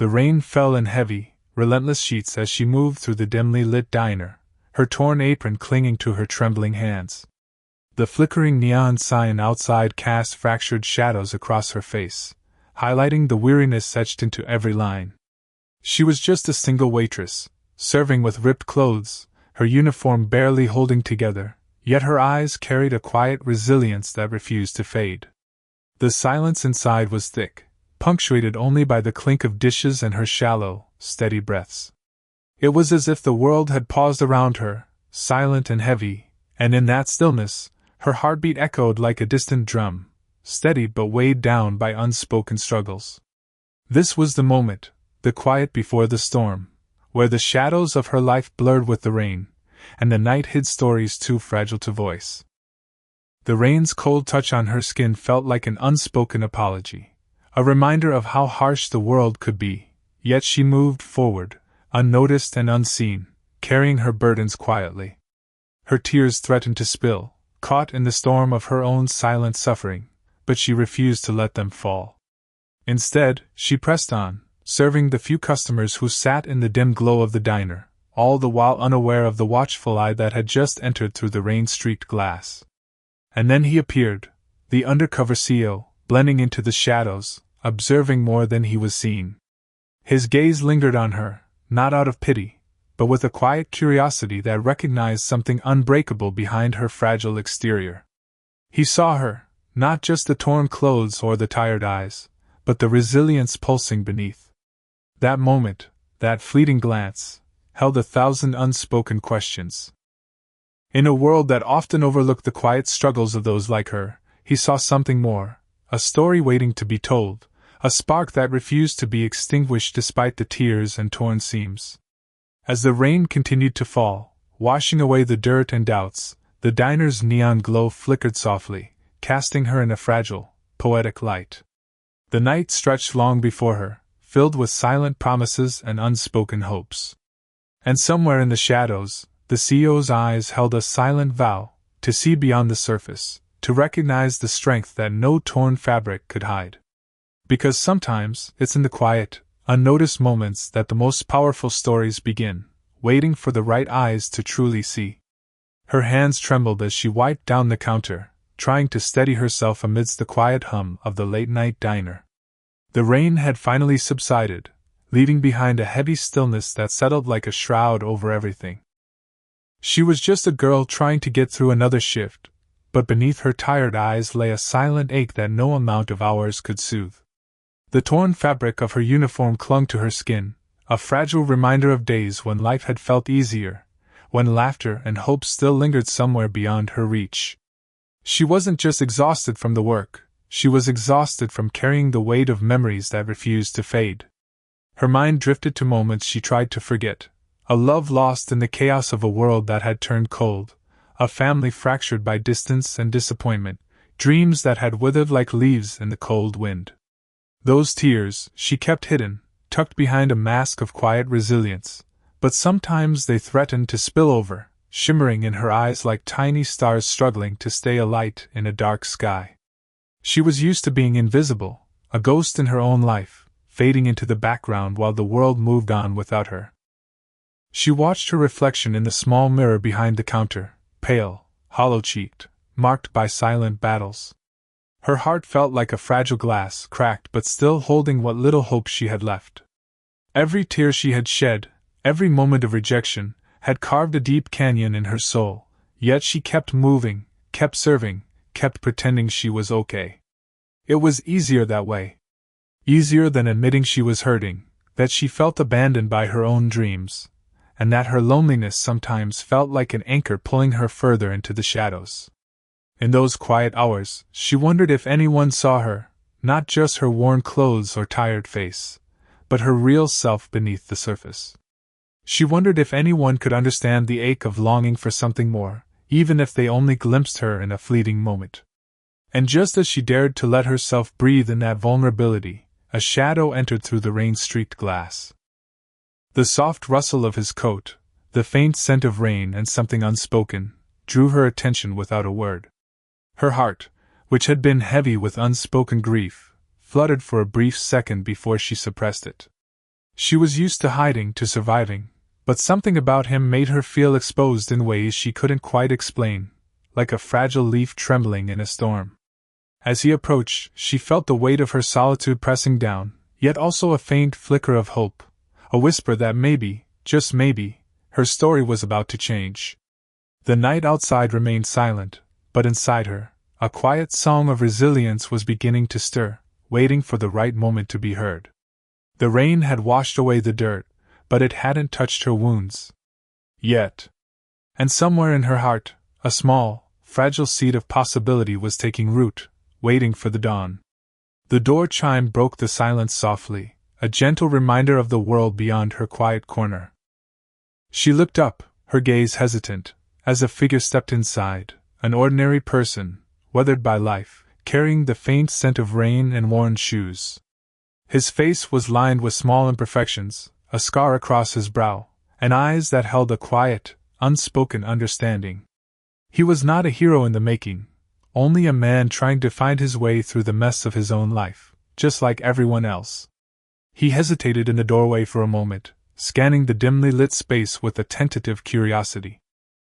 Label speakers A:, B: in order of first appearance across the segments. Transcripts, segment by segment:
A: The rain fell in heavy, relentless sheets as she moved through the dimly lit diner, her torn apron clinging to her trembling hands. The flickering neon sign outside cast fractured shadows across her face, highlighting the weariness etched into every line. She was just a single waitress, serving with ripped clothes, her uniform barely holding together, yet her eyes carried a quiet resilience that refused to fade. The silence inside was thick, punctuated only by the clink of dishes and her shallow, steady breaths. It was as if the world had paused around her, silent and heavy, and in that stillness, her heartbeat echoed like a distant drum, steady but weighed down by unspoken struggles. This was the moment, the quiet before the storm, where the shadows of her life blurred with the rain, and the night hid stories too fragile to voice. The rain's cold touch on her skin felt like an unspoken apology, a reminder of how harsh the world could be, yet she moved forward, unnoticed and unseen, carrying her burdens quietly. Her tears threatened to spill, caught in the storm of her own silent suffering, but she refused to let them fall. Instead, she pressed on, serving the few customers who sat in the dim glow of the diner, all the while unaware of the watchful eye that had just entered through the rain-streaked glass. And then he appeared, the undercover CEO, blending into the shadows, observing more than he was seeing. His gaze lingered on her, not out of pity, but with a quiet curiosity that recognized something unbreakable behind her fragile exterior. He saw her, not just the torn clothes or the tired eyes, but the resilience pulsing beneath. That moment, that fleeting glance, held 1,000 unspoken questions. In a world that often overlooked the quiet struggles of those like her, he saw something more, a story waiting to be told, a spark that refused to be extinguished despite the tears and torn seams. As the rain continued to fall, washing away the dirt and doubts, the diner's neon glow flickered softly, casting her in a fragile, poetic light. The night stretched long before her, filled with silent promises and unspoken hopes. And somewhere in the shadows, the CEO's eyes held a silent vow, to see beyond the surface, to recognize the strength that no torn fabric could hide. Because sometimes, it's in the quiet, unnoticed moments that the most powerful stories begin, waiting for the right eyes to truly see. Her hands trembled as she wiped down the counter, trying to steady herself amidst the quiet hum of the late-night diner. The rain had finally subsided, leaving behind a heavy stillness that settled like a shroud over everything. She was just a girl trying to get through another shift, but beneath her tired eyes lay a silent ache that no amount of hours could soothe. The torn fabric of her uniform clung to her skin, a fragile reminder of days when life had felt easier, when laughter and hope still lingered somewhere beyond her reach. She wasn't just exhausted from the work, she was exhausted from carrying the weight of memories that refused to fade. Her mind drifted to moments she tried to forget, a love lost in the chaos of a world that had turned cold, a family fractured by distance and disappointment, dreams that had withered like leaves in the cold wind. Those tears she kept hidden, tucked behind a mask of quiet resilience, but sometimes they threatened to spill over, shimmering in her eyes like tiny stars struggling to stay alight in a dark sky. She was used to being invisible, a ghost in her own life, fading into the background while the world moved on without her. She watched her reflection in the small mirror behind the counter, pale, hollow-cheeked, marked by silent battles. Her heart felt like a fragile glass, cracked but still holding what little hope she had left. Every tear she had shed, every moment of rejection, had carved a deep canyon in her soul, yet she kept moving, kept serving, kept pretending she was okay. It was easier that way. Easier than admitting she was hurting, that she felt abandoned by her own dreams, and that her loneliness sometimes felt like an anchor pulling her further into the shadows. In those quiet hours, she wondered if anyone saw her, not just her worn clothes or tired face, but her real self beneath the surface. She wondered if anyone could understand the ache of longing for something more, even if they only glimpsed her in a fleeting moment. And just as she dared to let herself breathe in that vulnerability, a shadow entered through the rain-streaked glass. The soft rustle of his coat, the faint scent of rain and something unspoken, drew her attention without a word. Her heart, which had been heavy with unspoken grief, fluttered for a brief second before she suppressed it. She was used to hiding, to surviving, but something about him made her feel exposed in ways she couldn't quite explain, like a fragile leaf trembling in a storm. As he approached, she felt the weight of her solitude pressing down, yet also a faint flicker of hope, a whisper that maybe, just maybe, her story was about to change. The night outside remained silent, but inside her, a quiet song of resilience was beginning to stir, waiting for the right moment to be heard. The rain had washed away the dirt, but it hadn't touched her wounds yet. And somewhere in her heart, a small, fragile seed of possibility was taking root, waiting for the dawn. The door chime broke the silence softly, a gentle reminder of the world beyond her quiet corner. She looked up, her gaze hesitant, as a figure stepped inside, an ordinary person, weathered by life, carrying the faint scent of rain and worn shoes. His face was lined with small imperfections, a scar across his brow, and eyes that held a quiet, unspoken understanding. He was not a hero in the making, only a man trying to find his way through the mess of his own life, just like everyone else. He hesitated in the doorway for a moment, scanning the dimly lit space with a tentative curiosity.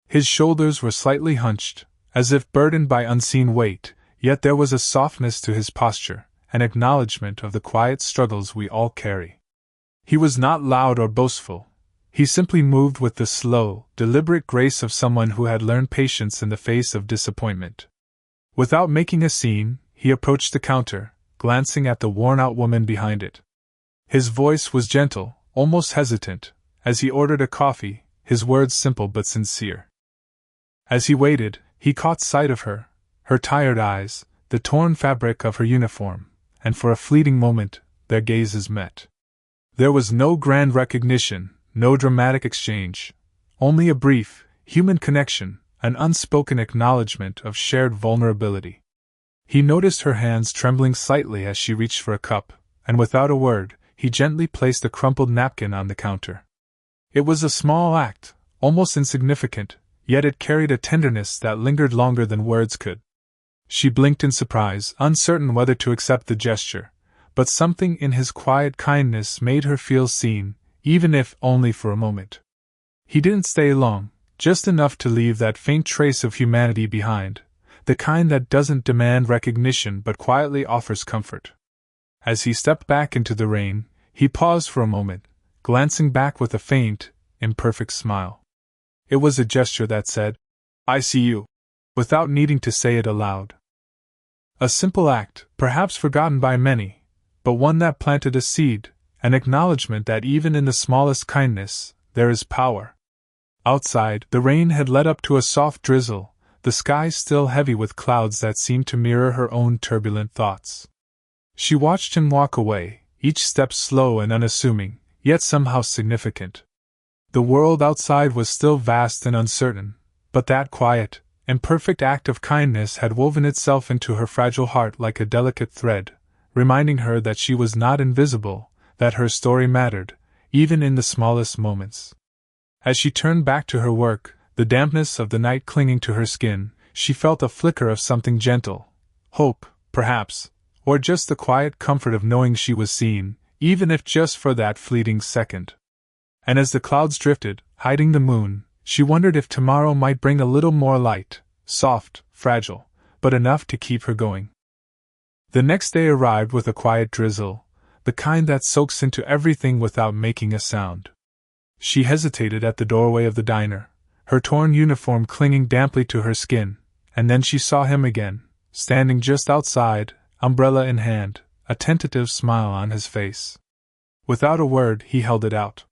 A: His shoulders were slightly hunched, as if burdened by unseen weight, yet there was a softness to his posture, an acknowledgement of the quiet struggles we all carry. He was not loud or boastful. He simply moved with the slow, deliberate grace of someone who had learned patience in the face of disappointment. Without making a scene, he approached the counter, glancing at the worn-out woman behind it. His voice was gentle, almost hesitant, as he ordered a coffee, his words simple but sincere. As he waited, he caught sight of her, her tired eyes, the torn fabric of her uniform, and for a fleeting moment, their gazes met. There was no grand recognition, no dramatic exchange, only a brief, human connection, an unspoken acknowledgement of shared vulnerability. He noticed her hands trembling slightly as she reached for a cup, and without a word, he gently placed a crumpled napkin on the counter. It was a small act, almost insignificant, yet it carried a tenderness that lingered longer than words could. She blinked in surprise, uncertain whether to accept the gesture, but something in his quiet kindness made her feel seen, even if only for a moment. He didn't stay long, just enough to leave that faint trace of humanity behind, the kind that doesn't demand recognition but quietly offers comfort. As he stepped back into the rain, he paused for a moment, glancing back with a faint, imperfect smile. It was a gesture that said, "I see you," without needing to say it aloud. A simple act, perhaps forgotten by many, but one that planted a seed, an acknowledgement that even in the smallest kindness, there is power. Outside, the rain had led up to a soft drizzle, the sky still heavy with clouds that seemed to mirror her own turbulent thoughts. She watched him walk away, each step slow and unassuming, yet somehow significant. The world outside was still vast and uncertain, but that quiet, imperfect act of kindness had woven itself into her fragile heart like a delicate thread, reminding her that she was not invisible, that her story mattered, even in the smallest moments. As she turned back to her work, the dampness of the night clinging to her skin, she felt a flicker of something gentle. Hope, perhaps, or just the quiet comfort of knowing she was seen, even if just for that fleeting second. And as the clouds drifted, hiding the moon, she wondered if tomorrow might bring a little more light, soft, fragile, but enough to keep her going. The next day arrived with a quiet drizzle, the kind that soaks into everything without making a sound. She hesitated at the doorway of the diner, her torn uniform clinging damply to her skin, and then she saw him again, standing just outside, umbrella in hand, a tentative smile on his face. Without a word, he held it out.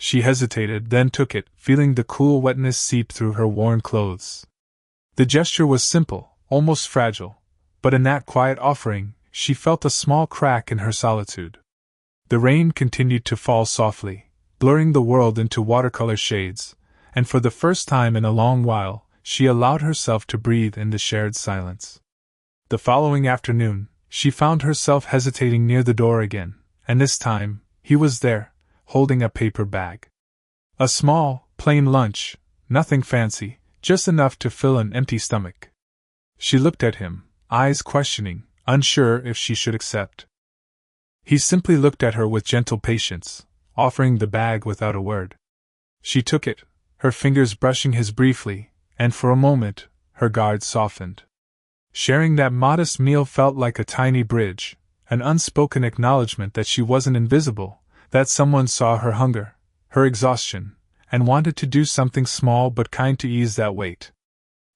A: She hesitated, then took it, feeling the cool wetness seep through her worn clothes. The gesture was simple, almost fragile, but in that quiet offering, she felt a small crack in her solitude. The rain continued to fall softly, blurring the world into watercolor shades, and for the first time in a long while, she allowed herself to breathe in the shared silence. The following afternoon, she found herself hesitating near the door again, and this time, he was there, holding a paper bag. A small, plain lunch, nothing fancy, just enough to fill an empty stomach. She looked at him, eyes questioning, unsure if she should accept. He simply looked at her with gentle patience, offering the bag without a word. She took it, her fingers brushing his briefly, and for a moment, her guard softened. Sharing that modest meal felt like a tiny bridge, an unspoken acknowledgement that she wasn't invisible, that someone saw her hunger, her exhaustion, and wanted to do something small but kind to ease that weight.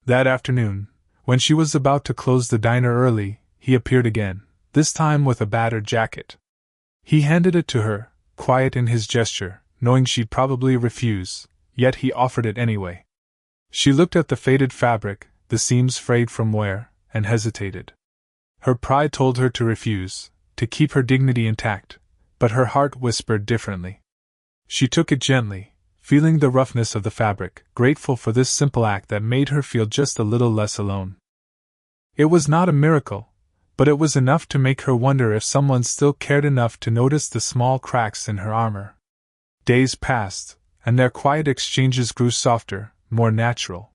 A: That afternoon, when she was about to close the diner early, he appeared again, this time with a battered jacket. He handed it to her, quiet in his gesture, knowing she'd probably refuse, yet he offered it anyway. She looked at the faded fabric, the seams frayed from wear, and hesitated. Her pride told her to refuse, to keep her dignity intact, but her heart whispered differently. She took it gently, feeling the roughness of the fabric, grateful for this simple act that made her feel just a little less alone. It was not a miracle, but it was enough to make her wonder if someone still cared enough to notice the small cracks in her armor. Days passed, and their quiet exchanges grew softer, more natural.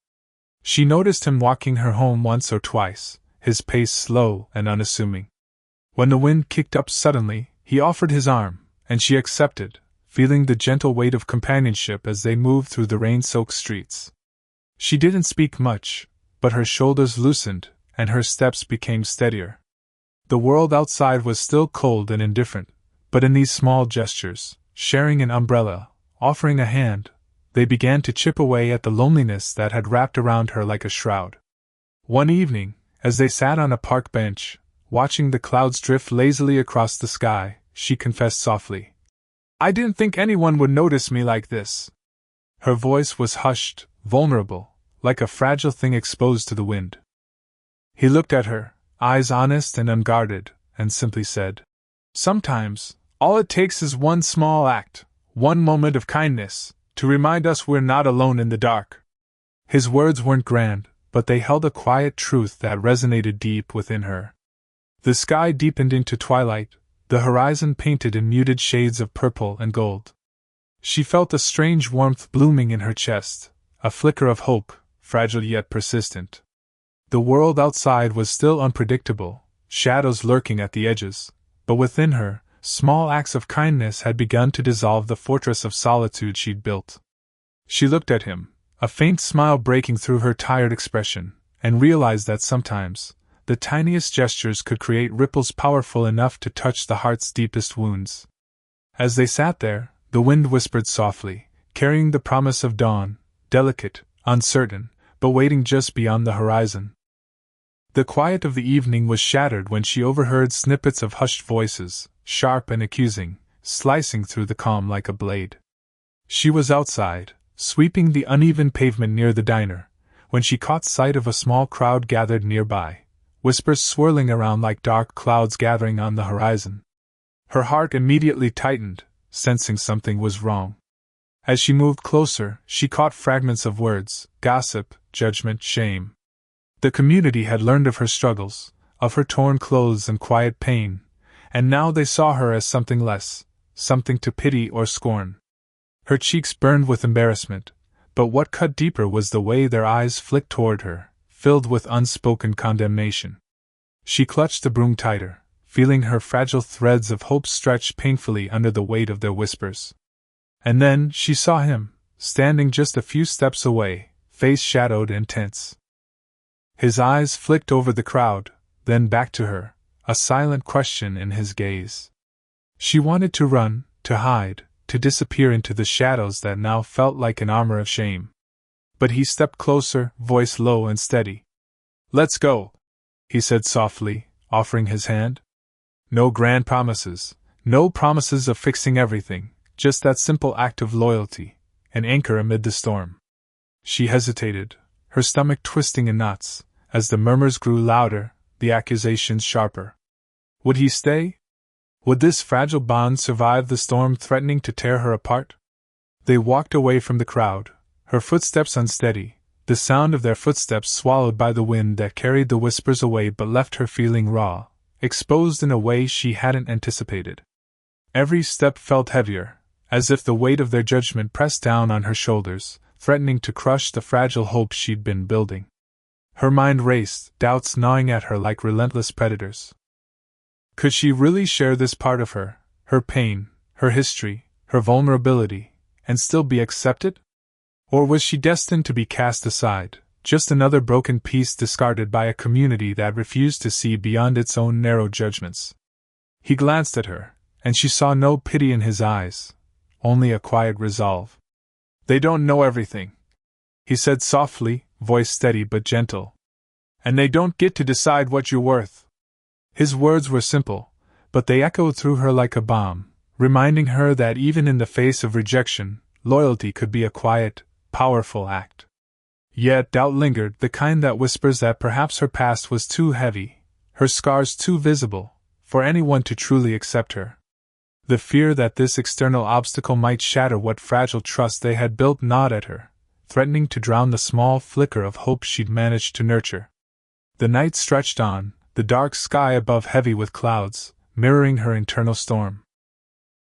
A: She noticed him walking her home once or twice, his pace slow and unassuming. When the wind kicked up suddenly, he offered his arm, and she accepted, feeling the gentle weight of companionship as they moved through the rain-soaked streets. She didn't speak much, but her shoulders loosened, and her steps became steadier. The world outside was still cold and indifferent, but in these small gestures, sharing an umbrella, offering a hand, they began to chip away at the loneliness that had wrapped around her like a shroud. One evening, as they sat on a park bench, watching the clouds drift lazily across the sky, she confessed softly, "I didn't think anyone would notice me like this." Her voice was hushed, vulnerable, like a fragile thing exposed to the wind. He looked at her, eyes honest and unguarded, and simply said, "Sometimes, all it takes is one small act, one moment of kindness, to remind us we're not alone in the dark." His words weren't grand, but they held a quiet truth that resonated deep within her. The sky deepened into twilight, the horizon painted in muted shades of purple and gold. She felt a strange warmth blooming in her chest, a flicker of hope, fragile yet persistent. The world outside was still unpredictable, shadows lurking at the edges, but within her, small acts of kindness had begun to dissolve the fortress of solitude she'd built. She looked at him, a faint smile breaking through her tired expression, and realized that sometimes, the tiniest gestures could create ripples powerful enough to touch the heart's deepest wounds. As they sat there, the wind whispered softly, carrying the promise of dawn, delicate, uncertain, but waiting just beyond the horizon. The quiet of the evening was shattered when she overheard snippets of hushed voices, sharp and accusing, slicing through the calm like a blade. She was outside, sweeping the uneven pavement near the diner, when she caught sight of a small crowd gathered nearby, whispers swirling around like dark clouds gathering on the horizon. Her heart immediately tightened, sensing something was wrong. As she moved closer, she caught fragments of words, gossip, judgment, shame. The community had learned of her struggles, of her torn clothes and quiet pain, and now they saw her as something less, something to pity or scorn. Her cheeks burned with embarrassment, but what cut deeper was the way their eyes flicked toward her, filled with unspoken condemnation. She clutched the broom tighter, feeling her fragile threads of hope stretch painfully under the weight of their whispers. And then she saw him, standing just a few steps away, face shadowed and tense. His eyes flicked over the crowd, then back to her, a silent question in his gaze. She wanted to run, to hide, to disappear into the shadows that now felt like an armor of shame. But he stepped closer, voice low and steady. "Let's go," he said softly, offering his hand. No grand promises, no promises of fixing everything, just that simple act of loyalty, an anchor amid the storm. She hesitated, her stomach twisting in knots, as the murmurs grew louder, the accusations sharper. Would he stay? Would this fragile bond survive the storm threatening to tear her apart? They walked away from the crowd, her footsteps unsteady, the sound of their footsteps swallowed by the wind that carried the whispers away but left her feeling raw, exposed in a way she hadn't anticipated. Every step felt heavier, as if the weight of their judgment pressed down on her shoulders, threatening to crush the fragile hope she'd been building. Her mind raced, doubts gnawing at her like relentless predators. Could she really share this part of her, her pain, her history, her vulnerability, and still be accepted? Or was she destined to be cast aside, just another broken piece discarded by a community that refused to see beyond its own narrow judgments? He glanced at her, and she saw no pity in his eyes, only a quiet resolve. "They don't know everything," he said softly, voice steady but gentle. "And they don't get to decide what you're worth." His words were simple, but they echoed through her like a bomb, reminding her that even in the face of rejection, loyalty could be a quiet, powerful act. Yet doubt lingered, the kind that whispers that perhaps her past was too heavy, her scars too visible, for anyone to truly accept her. The fear that this external obstacle might shatter what fragile trust they had built gnawed at her, threatening to drown the small flicker of hope she'd managed to nurture. The night stretched on, the dark sky above heavy with clouds, mirroring her internal storm.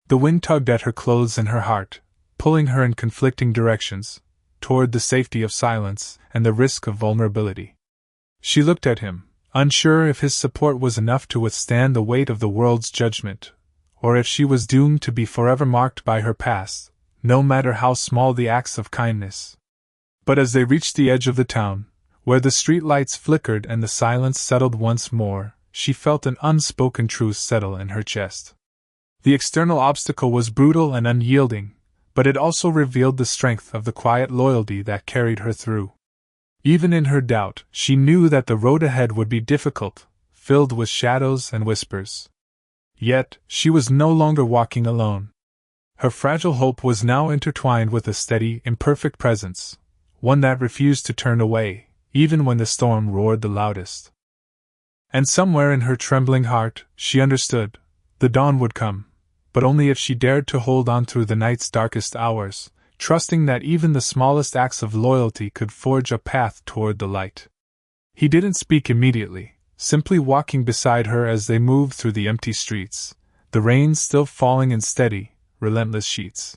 A: The wind tugged at her clothes and her heart, pulling her in conflicting directions, toward the safety of silence and the risk of vulnerability. She looked at him, unsure if his support was enough to withstand the weight of the world's judgment, or if she was doomed to be forever marked by her past, no matter how small the acts of kindness. But as they reached the edge of the town, where the street lights flickered and the silence settled once more, she felt an unspoken truth settle in her chest. The external obstacle was brutal and unyielding, but it also revealed the strength of the quiet loyalty that carried her through. Even in her doubt, she knew that the road ahead would be difficult, filled with shadows and whispers. Yet, she was no longer walking alone. Her fragile hope was now intertwined with a steady, imperfect presence, one that refused to turn away, even when the storm roared the loudest. And somewhere in her trembling heart, she understood, the dawn would come, but only if she dared to hold on through the night's darkest hours, trusting that even the smallest acts of loyalty could forge a path toward the light. He didn't speak immediately, simply walking beside her as they moved through the empty streets, the rain still falling in steady, relentless sheets.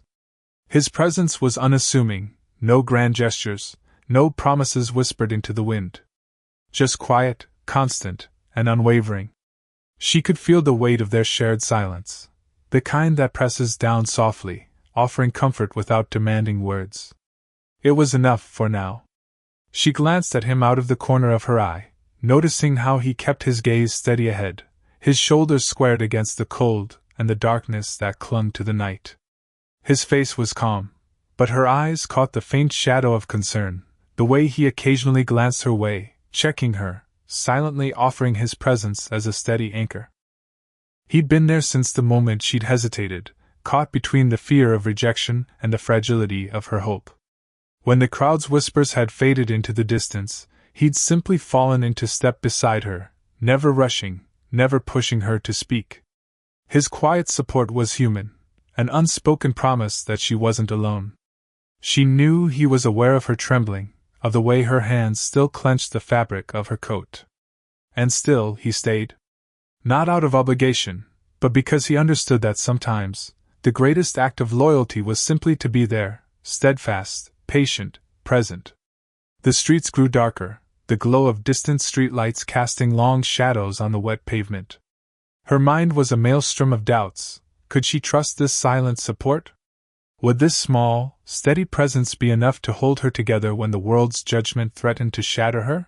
A: His presence was unassuming, no grand gestures, no promises whispered into the wind. Just quiet, constant, and unwavering. She could feel the weight of their shared silence, the kind that presses down softly, offering comfort without demanding words. It was enough for now. She glanced at him out of the corner of her eye, noticing how he kept his gaze steady ahead, his shoulders squared against the cold and the darkness that clung to the night. His face was calm, but her eyes caught the faint shadow of concern, the way he occasionally glanced her way, checking her, silently offering his presence as a steady anchor. He'd been there since the moment she'd hesitated, caught between the fear of rejection and the fragility of her hope. When the crowd's whispers had faded into the distance, he'd simply fallen into step beside her, never rushing, never pushing her to speak. His quiet support was human, an unspoken promise that she wasn't alone. She knew he was aware of her trembling, of the way her hands still clenched the fabric of her coat. And still he stayed. Not out of obligation, but because he understood that sometimes, the greatest act of loyalty was simply to be there, steadfast, patient, present. The streets grew darker, the glow of distant streetlights casting long shadows on the wet pavement. Her mind was a maelstrom of doubts. Could she trust this silent support? Would this small, steady presence be enough to hold her together when the world's judgment threatened to shatter her?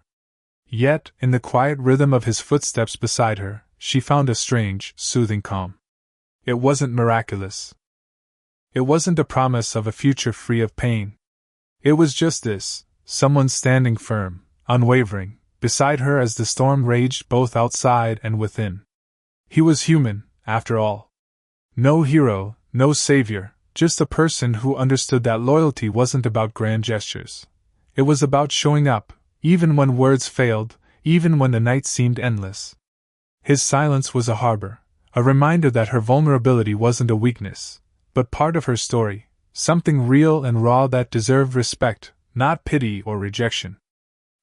A: Yet, in the quiet rhythm of his footsteps beside her, she found a strange, soothing calm. It wasn't miraculous. It wasn't a promise of a future free of pain. It was just this, someone standing firm, unwavering, beside her as the storm raged both outside and within. He was human, after all. No hero, no savior, just a person who understood that loyalty wasn't about grand gestures. It was about showing up, even when words failed, even when the night seemed endless. His silence was a harbor, a reminder that her vulnerability wasn't a weakness, but part of her story, something real and raw that deserved respect, not pity or rejection.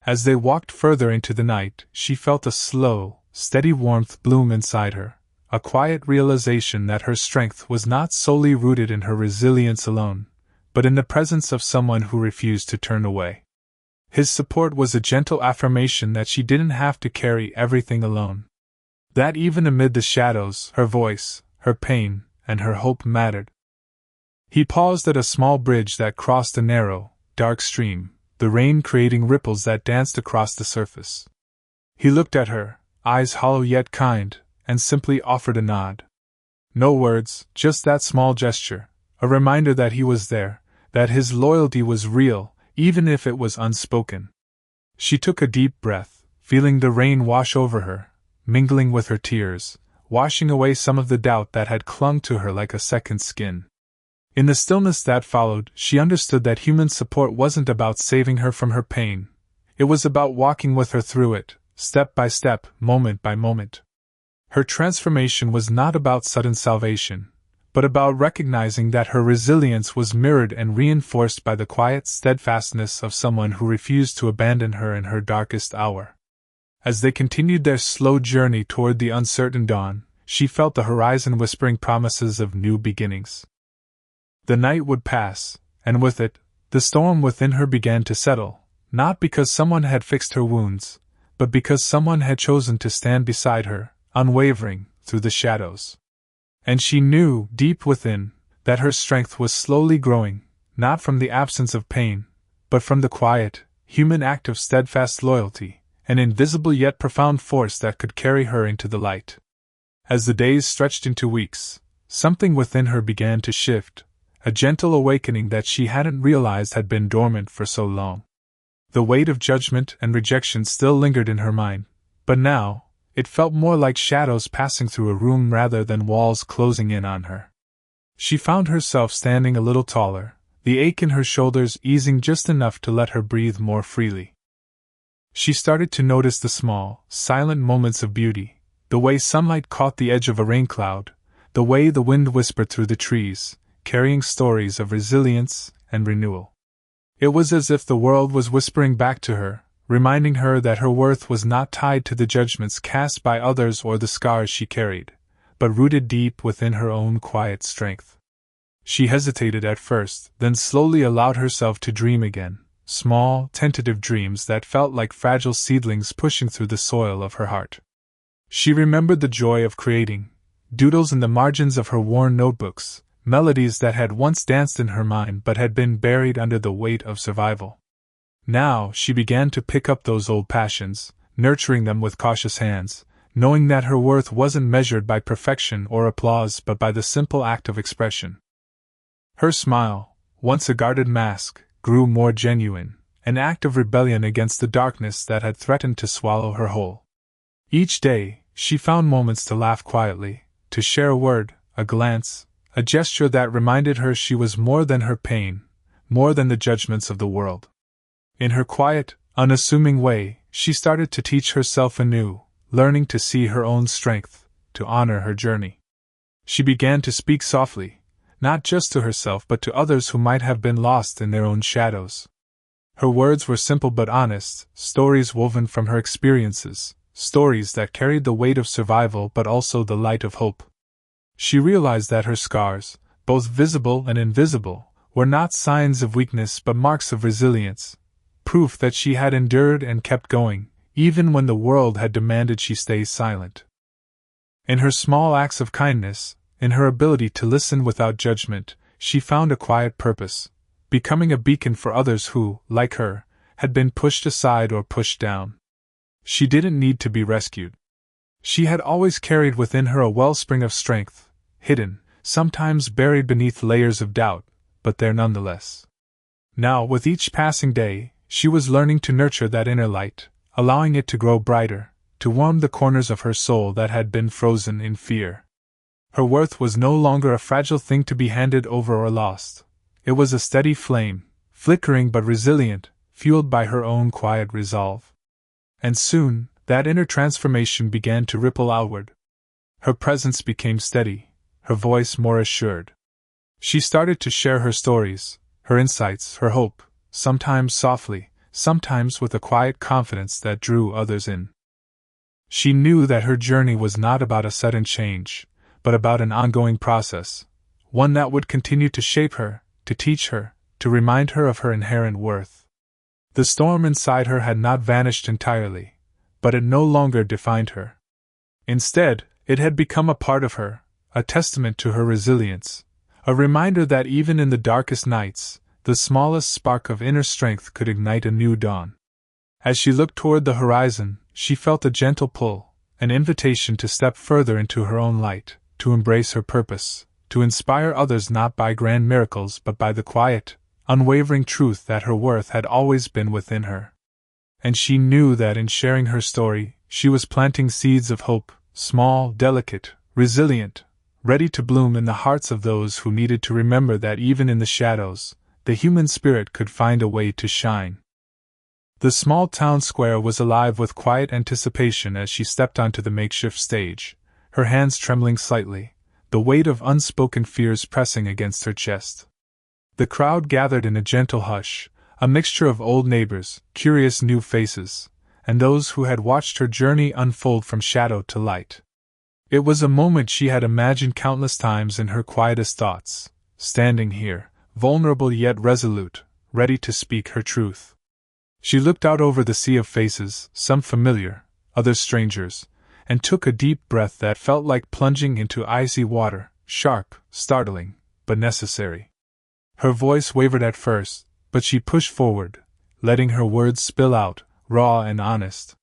A: As they walked further into the night, she felt a slow, steady warmth bloom inside her, a quiet realization that her strength was not solely rooted in her resilience alone, but in the presence of someone who refused to turn away. His support was a gentle affirmation that she didn't have to carry everything alone. That even amid the shadows, her voice, her pain, and her hope mattered. He paused at a small bridge that crossed a narrow, dark stream, the rain creating ripples that danced across the surface. He looked at her, eyes hollow yet kind, and simply offered a nod. No words, just that small gesture, a reminder that he was there, that his loyalty was real, even if it was unspoken. She took a deep breath, feeling the rain wash over her, mingling with her tears, washing away some of the doubt that had clung to her like a second skin. In the stillness that followed, she understood that human support wasn't about saving her from her pain. It was about walking with her through it, step by step, moment by moment. Her transformation was not about sudden salvation, but about recognizing that her resilience was mirrored and reinforced by the quiet steadfastness of someone who refused to abandon her in her darkest hour. As they continued their slow journey toward the uncertain dawn, she felt the horizon whispering promises of new beginnings. The night would pass, and with it, the storm within her began to settle, not because someone had fixed her wounds, but because someone had chosen to stand beside her, unwavering, through the shadows. And she knew, deep within, that her strength was slowly growing, not from the absence of pain, but from the quiet, human act of steadfast loyalty, an invisible yet profound force that could carry her into the light. As the days stretched into weeks, something within her began to shift, a gentle awakening that she hadn't realized had been dormant for so long. The weight of judgment and rejection still lingered in her mind, but now, it felt more like shadows passing through a room rather than walls closing in on her. She found herself standing a little taller, the ache in her shoulders easing just enough to let her breathe more freely. She started to notice the small, silent moments of beauty, the way sunlight caught the edge of a rain cloud, the way the wind whispered through the trees, carrying stories of resilience and renewal. It was as if the world was whispering back to her, reminding her that her worth was not tied to the judgments cast by others or the scars she carried, but rooted deep within her own quiet strength. She hesitated at first, then slowly allowed herself to dream again, small, tentative dreams that felt like fragile seedlings pushing through the soil of her heart. She remembered the joy of creating, doodles in the margins of her worn notebooks, melodies that had once danced in her mind but had been buried under the weight of survival. Now she began to pick up those old passions, nurturing them with cautious hands, knowing that her worth wasn't measured by perfection or applause but by the simple act of expression. Her smile, once a guarded mask, grew more genuine, an act of rebellion against the darkness that had threatened to swallow her whole. Each day, she found moments to laugh quietly, to share a word, a glance, a gesture that reminded her she was more than her pain, more than the judgments of the world. In her quiet, unassuming way, she started to teach herself anew, learning to see her own strength, to honor her journey. She began to speak softly, not just to herself but to others who might have been lost in their own shadows. Her words were simple but honest, stories woven from her experiences, stories that carried the weight of survival but also the light of hope. She realized that her scars, both visible and invisible, were not signs of weakness but marks of resilience, proof that she had endured and kept going, even when the world had demanded she stay silent. In her small acts of kindness, in her ability to listen without judgment, she found a quiet purpose, becoming a beacon for others who, like her, had been pushed aside or pushed down. She didn't need to be rescued. She had always carried within her a wellspring of strength, hidden, sometimes buried beneath layers of doubt, but there nonetheless. Now, with each passing day, she was learning to nurture that inner light, allowing it to grow brighter, to warm the corners of her soul that had been frozen in fear. Her worth was no longer a fragile thing to be handed over or lost. It was a steady flame, flickering but resilient, fueled by her own quiet resolve. And soon, that inner transformation began to ripple outward. Her presence became steady, her voice more assured. She started to share her stories, her insights, her hope, sometimes softly, sometimes with a quiet confidence that drew others in. She knew that her journey was not about a sudden change, but about an ongoing process, one that would continue to shape her, to teach her, to remind her of her inherent worth. The storm inside her had not vanished entirely, but it no longer defined her. Instead, it had become a part of her, a testament to her resilience, A reminder that even in the darkest nights, the smallest spark of inner strength could ignite a new dawn. As she looked toward the horizon, she felt a gentle pull, an invitation to step further into her own light, to embrace her purpose, to inspire others not by grand miracles but by the quiet, unwavering truth that her worth had always been within her. And she knew that in sharing her story, she was planting seeds of hope, small, delicate, resilient, ready to bloom in the hearts of those who needed to remember that even in the shadows, the human spirit could find a way to shine. The small town square was alive with quiet anticipation as she stepped onto the makeshift stage, her hands trembling slightly, the weight of unspoken fears pressing against her chest. The crowd gathered in a gentle hush, a mixture of old neighbors, curious new faces, and those who had watched her journey unfold from shadow to light. It was a moment she had imagined countless times in her quietest thoughts, standing here, vulnerable yet resolute, ready to speak her truth. She looked out over the sea of faces, some familiar, others strangers, and took a deep breath that felt like plunging into icy water, sharp, startling, but necessary. Her voice wavered at first, but she pushed forward, letting her words spill out, raw and honest.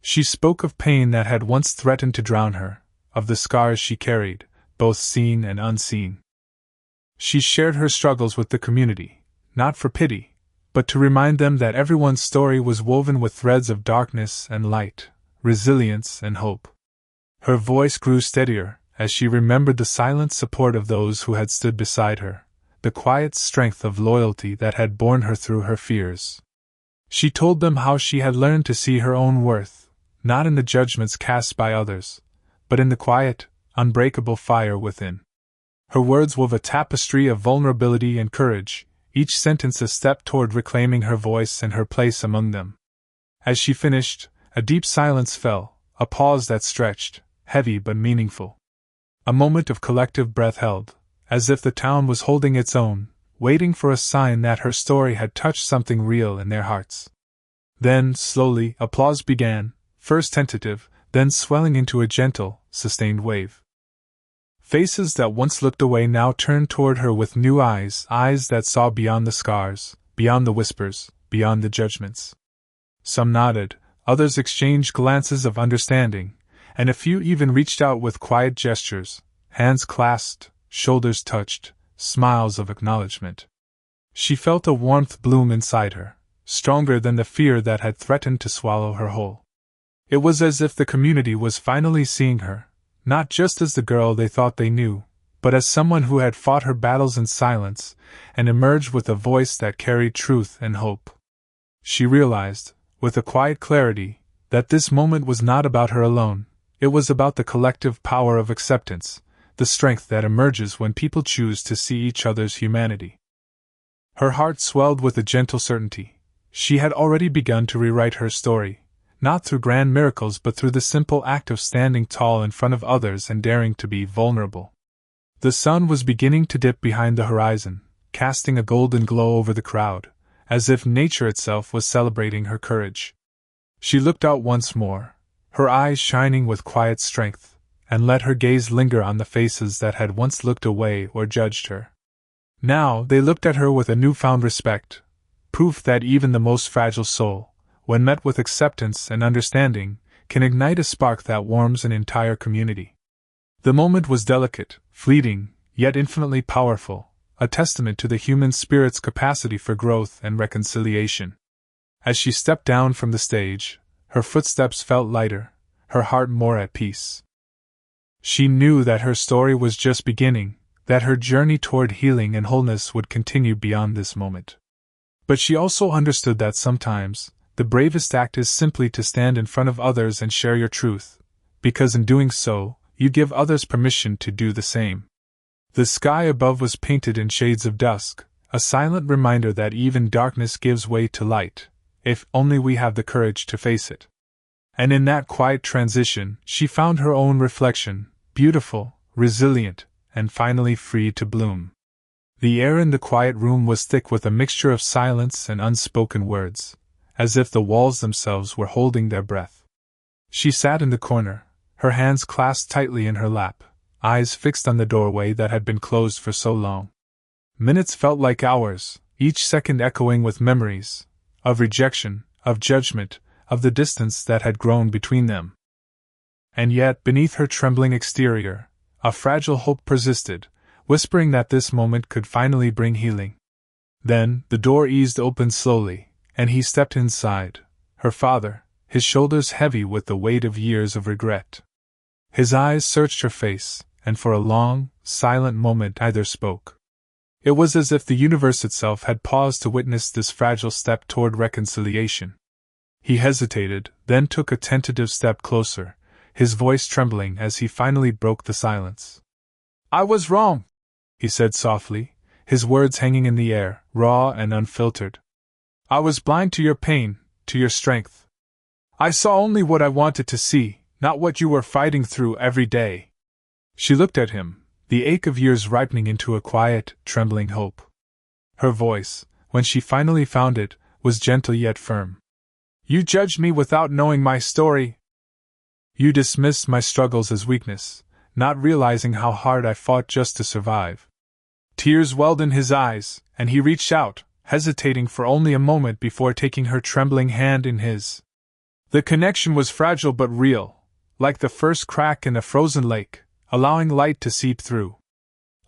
A: She spoke of pain that had once threatened to drown her, of the scars she carried, both seen and unseen. She shared her struggles with the community, not for pity, but to remind them that everyone's story was woven with threads of darkness and light, resilience and hope. Her voice grew steadier as she remembered the silent support of those who had stood beside her, the quiet strength of loyalty that had borne her through her fears. She told them how she had learned to see her own worth, not in the judgments cast by others, but in the quiet, unbreakable fire within. Her words wove a tapestry of vulnerability and courage, each sentence a step toward reclaiming her voice and her place among them. As she finished, a deep silence fell, a pause that stretched, heavy but meaningful. A moment of collective breath held, as if the town was holding its own, waiting for a sign that her story had touched something real in their hearts. Then, slowly, applause began, first tentative, then swelling into a gentle, sustained wave. Faces that once looked away now turned toward her with new eyes, eyes that saw beyond the scars, beyond the whispers, beyond the judgments. Some nodded, others exchanged glances of understanding, and a few even reached out with quiet gestures, hands clasped, shoulders touched, smiles of acknowledgement. She felt a warmth bloom inside her, stronger than the fear that had threatened to swallow her whole. It was as if the community was finally seeing her, not just as the girl they thought they knew, but as someone who had fought her battles in silence, and emerged with a voice that carried truth and hope. She realized, with a quiet clarity, that this moment was not about her alone, it was about the collective power of acceptance, the strength that emerges when people choose to see each other's humanity. Her heart swelled with a gentle certainty. She had already begun to rewrite her story, not through grand miracles but through the simple act of standing tall in front of others and daring to be vulnerable. The sun was beginning to dip behind the horizon, casting a golden glow over the crowd, as if nature itself was celebrating her courage. She looked out once more, her eyes shining with quiet strength, and let her gaze linger on the faces that had once looked away or judged her. Now they looked at her with a newfound respect, proof that even the most fragile soul, when met with acceptance and understanding, can ignite a spark that warms an entire community. The moment was delicate, fleeting, yet infinitely powerful, a testament to the human spirit's capacity for growth and reconciliation. As she stepped down from the stage, her footsteps felt lighter, her heart more at peace. She knew that her story was just beginning, that her journey toward healing and wholeness would continue beyond this moment. But she also understood that sometimes, the bravest act is simply to stand in front of others and share your truth, because in doing so, you give others permission to do the same. The sky above was painted in shades of dusk, a silent reminder that even darkness gives way to light, if only we have the courage to face it. And in that quiet transition, she found her own reflection, beautiful, resilient, and finally free to bloom. The air in the quiet room was thick with a mixture of silence and unspoken words, as if the walls themselves were holding their breath. She sat in the corner, her hands clasped tightly in her lap, eyes fixed on the doorway that had been closed for so long. Minutes felt like hours, each second echoing with memories of rejection, of judgment, of the distance that had grown between them. And yet, beneath her trembling exterior, a fragile hope persisted, whispering that this moment could finally bring healing. Then, the door eased open slowly, and he stepped inside, her father, his shoulders heavy with the weight of years of regret. His eyes searched her face, and for a long, silent moment neither spoke. It was as if the universe itself had paused to witness this fragile step toward reconciliation. He hesitated, then took a tentative step closer, his voice trembling as he finally broke the silence. "I was wrong," he said softly, his words hanging in the air, raw and unfiltered. "I was blind to your pain, to your strength. I saw only what I wanted to see, not what you were fighting through every day." She looked at him, the ache of years ripening into a quiet, trembling hope. Her voice, when she finally found it, was gentle yet firm. "You judged me without knowing my story. You dismissed my struggles as weakness, not realizing how hard I fought just to survive." Tears welled in his eyes, and he reached out, hesitating for only a moment before taking her trembling hand in his. The connection was fragile but real, like the first crack in a frozen lake, allowing light to seep through.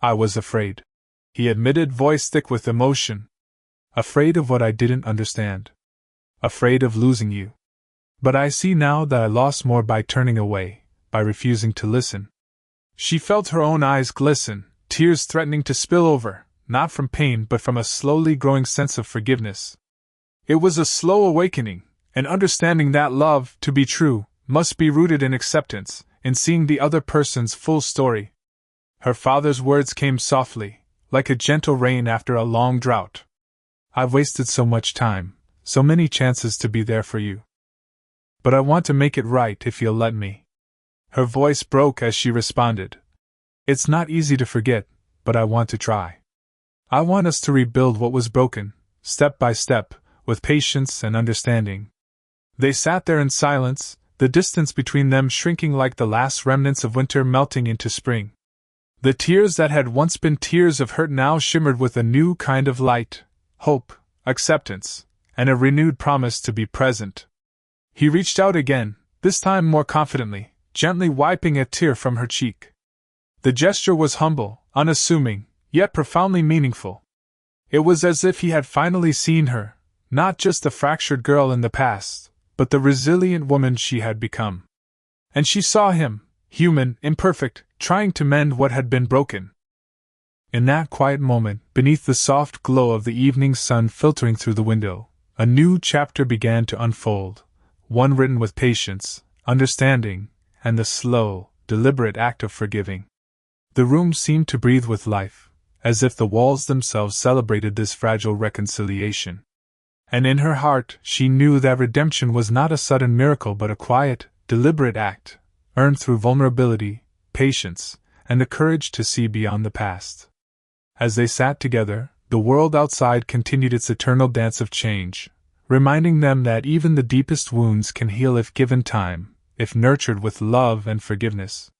A: "I was afraid," he admitted, voice thick with emotion. "Afraid of what I didn't understand. Afraid of losing you. But I see now that I lost more by turning away, by refusing to listen." She felt her own eyes glisten, tears threatening to spill over, not from pain but from a slowly growing sense of forgiveness. It was a slow awakening, an understanding that love, to be true, must be rooted in acceptance, in seeing the other person's full story. Her father's words came softly, like a gentle rain after a long drought. "I've wasted so much time, so many chances to be there for you. But I want to make it right if you'll let me." Her voice broke as she responded. "It's not easy to forget, but I want to try. I want us to rebuild what was broken, step by step, with patience and understanding." They sat there in silence, the distance between them shrinking like the last remnants of winter melting into spring. The tears that had once been tears of hurt now shimmered with a new kind of light, hope, acceptance, and a renewed promise to be present. He reached out again, this time more confidently, gently wiping a tear from her cheek. The gesture was humble, unassuming, yet profoundly meaningful. It was as if he had finally seen her, not just the fractured girl in the past, but the resilient woman she had become. And she saw him, human, imperfect, trying to mend what had been broken. In that quiet moment, beneath the soft glow of the evening sun filtering through the window, a new chapter began to unfold, one written with patience, understanding, and the slow, deliberate act of forgiving. The room seemed to breathe with life, as if the walls themselves celebrated this fragile reconciliation. And in her heart, she knew that redemption was not a sudden miracle but a quiet, deliberate act, earned through vulnerability, patience, and the courage to see beyond the past. As they sat together, the world outside continued its eternal dance of change, reminding them that even the deepest wounds can heal if given time, if nurtured with love and forgiveness.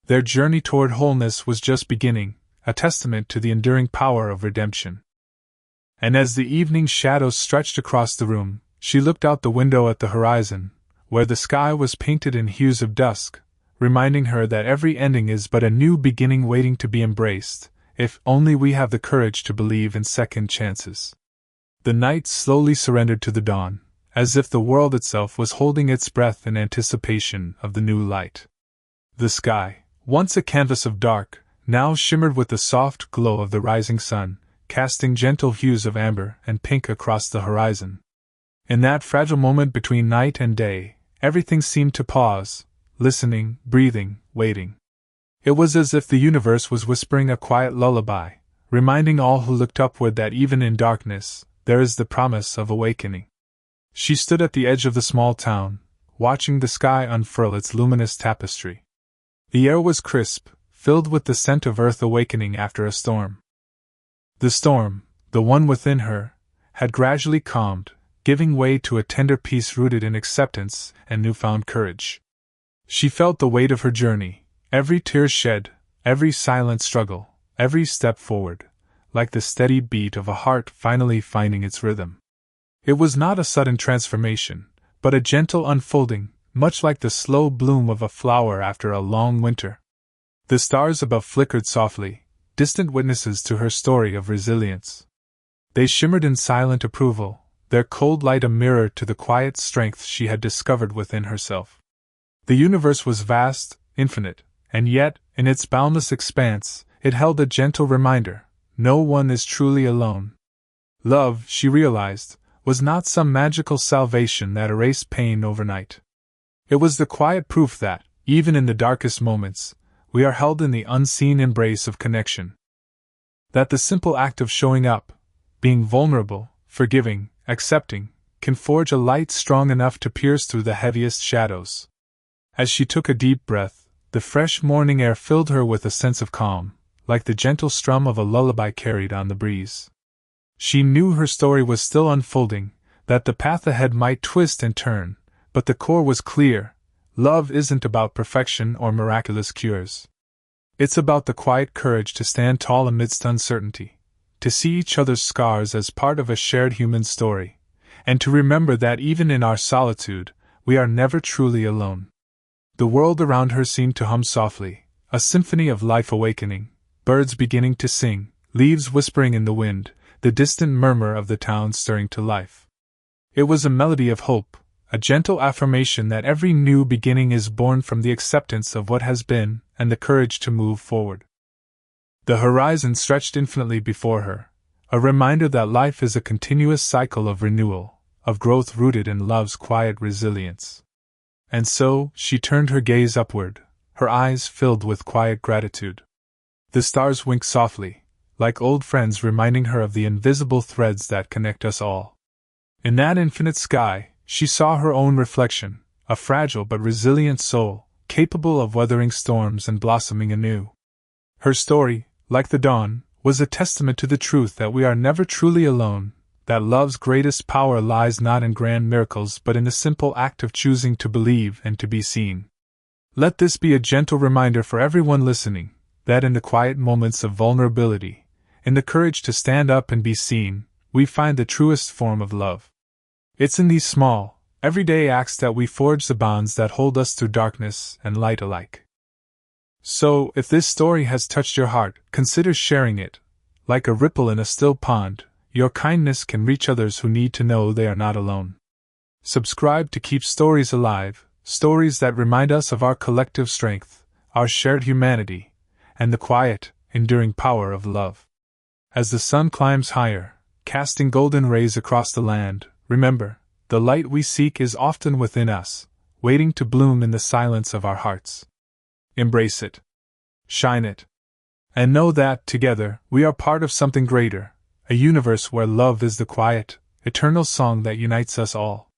A: Their journey toward wholeness was just beginning, a testament to the enduring power of redemption. And as the evening shadows stretched across the room, she looked out the window at the horizon, where the sky was painted in hues of dusk, reminding her that every ending is but a new beginning waiting to be embraced, if only we have the courage to believe in second chances. The night slowly surrendered to the dawn, as if the world itself was holding its breath in anticipation of the new light. The sky, once a canvas of dark, now shimmered with the soft glow of the rising sun, casting gentle hues of amber and pink across the horizon. In that fragile moment between night and day, everything seemed to pause, listening, breathing, waiting. It was as if the universe was whispering a quiet lullaby, reminding all who looked upward that even in darkness, there is the promise of awakening. She stood at the edge of the small town, watching the sky unfurl its luminous tapestry. The air was crisp, filled with the scent of earth awakening after a storm. The storm, the one within her, had gradually calmed, giving way to a tender peace rooted in acceptance and newfound courage. She felt the weight of her journey, every tear shed, every silent struggle, every step forward, like the steady beat of a heart finally finding its rhythm. It was not a sudden transformation, but a gentle unfolding, much like the slow bloom of a flower after a long winter. The stars above flickered softly, distant witnesses to her story of resilience. They shimmered in silent approval, their cold light a mirror to the quiet strength she had discovered within herself. The universe was vast, infinite, and yet, in its boundless expanse, it held a gentle reminder: no one is truly alone. Love, she realized, was not some magical salvation that erased pain overnight. It was the quiet proof that, even in the darkest moments, we are held in the unseen embrace of connection. That the simple act of showing up, being vulnerable, forgiving, accepting, can forge a light strong enough to pierce through the heaviest shadows. As she took a deep breath, the fresh morning air filled her with a sense of calm, like the gentle strum of a lullaby carried on the breeze. She knew her story was still unfolding, that the path ahead might twist and turn, but the core was clear: love isn't about perfection or miraculous cures. It's about the quiet courage to stand tall amidst uncertainty, to see each other's scars as part of a shared human story, and to remember that even in our solitude, we are never truly alone. The world around her seemed to hum softly, a symphony of life awakening, birds beginning to sing, leaves whispering in the wind, the distant murmur of the town stirring to life. It was a melody of hope, a gentle affirmation that every new beginning is born from the acceptance of what has been and the courage to move forward. The horizon stretched infinitely before her, a reminder that life is a continuous cycle of renewal, of growth rooted in love's quiet resilience. And so, she turned her gaze upward, her eyes filled with quiet gratitude. The stars winked softly, like old friends reminding her of the invisible threads that connect us all. In that infinite sky, she saw her own reflection, a fragile but resilient soul, capable of weathering storms and blossoming anew. Her story, like the dawn, was a testament to the truth that we are never truly alone, that love's greatest power lies not in grand miracles but in the simple act of choosing to believe and to be seen. Let this be a gentle reminder for everyone listening, that in the quiet moments of vulnerability, in the courage to stand up and be seen, we find the truest form of love. It's in these small, everyday acts that we forge the bonds that hold us through darkness and light alike. So, if this story has touched your heart, consider sharing it. Like a ripple in a still pond, your kindness can reach others who need to know they are not alone. Subscribe to keep stories alive, stories that remind us of our collective strength, our shared humanity, and the quiet, enduring power of love. As the sun climbs higher, casting golden rays across the land, remember, the light we seek is often within us, waiting to bloom in the silence of our hearts. Embrace it. Shine it. And know that, together, we are part of something greater, a universe where love is the quiet, eternal song that unites us all.